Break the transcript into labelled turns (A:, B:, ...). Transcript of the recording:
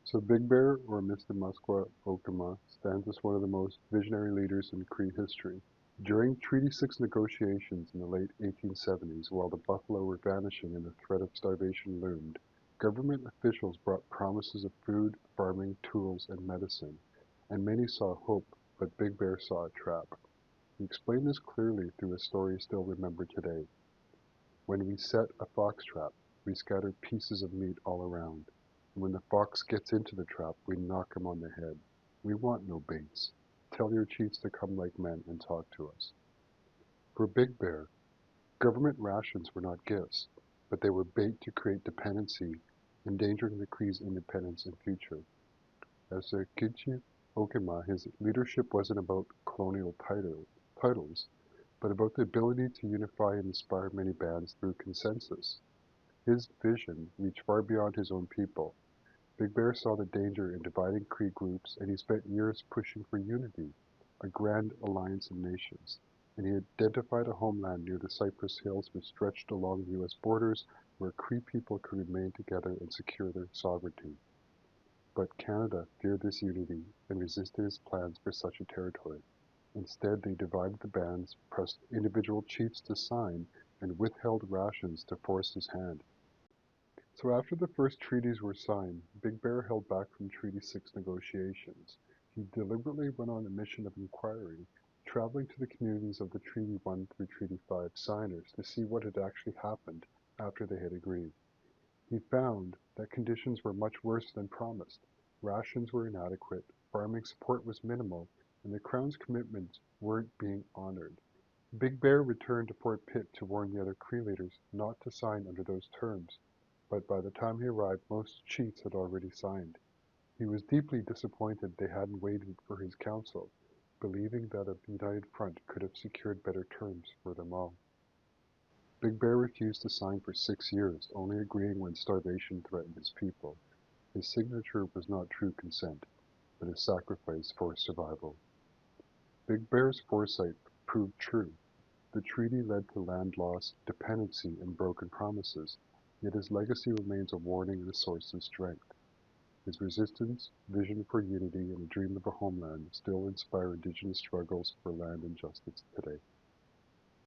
A: So Big Bear, or Mr. Musquat Okama, stands as one of the most visionary leaders in Cree history. During Treaty 6 negotiations in the late 1870s, while the buffalo were vanishing and the threat of starvation loomed, government officials brought promises of food, farming, tools, and medicine, and many saw hope, but Big Bear saw a trap. He explained this clearly through a story still remembered today. When we set a fox trap, we scatter pieces of meat all around. And when the fox gets into the trap, we knock him on the head. We want no baits. Tell your chiefs to come like men and talk to us. For Big Bear, government rations were not gifts, but they were bait to create dependency, endangering the Cree's independence and future. As a Gidgee Okima, his leadership wasn't about colonial titles, but about the ability to unify and inspire many bands through consensus. His vision reached far beyond his own people. Big Bear saw the danger in dividing Cree groups, and he spent years pushing for unity, a grand alliance of nations, and he identified a homeland near the Cypress Hills which stretched along the US borders where Cree people could remain together and secure their sovereignty. But Canada feared this unity and resisted his plans for such a territory. Instead, they divided the bands, pressed individual chiefs to sign, and withheld rations to force his hand. So after the first treaties were signed, Big Bear held back from Treaty 6 negotiations. He deliberately went on a mission of inquiry, traveling to the communities of the Treaty 1 through Treaty 5 signers to see what had actually happened after they had agreed. He found that conditions were much worse than promised. Rations were inadequate, farming support was minimal, and the Crown's commitments weren't being honored. Big Bear returned to Fort Pitt to warn the other Cree leaders not to sign under those terms, but by the time he arrived most chiefs had already signed. He was deeply disappointed they hadn't waited for his counsel, believing that a united front could have secured better terms for them all. Big Bear refused to sign for 6 years, only agreeing when starvation threatened his people. His signature was not true consent, but a sacrifice for survival. Big Bear's foresight proved true. The treaty led to land loss, dependency, and broken promises, yet his legacy remains a warning and a source of strength. His resistance, vision for unity, and a dream of a homeland still inspire Indigenous struggles for land and justice today.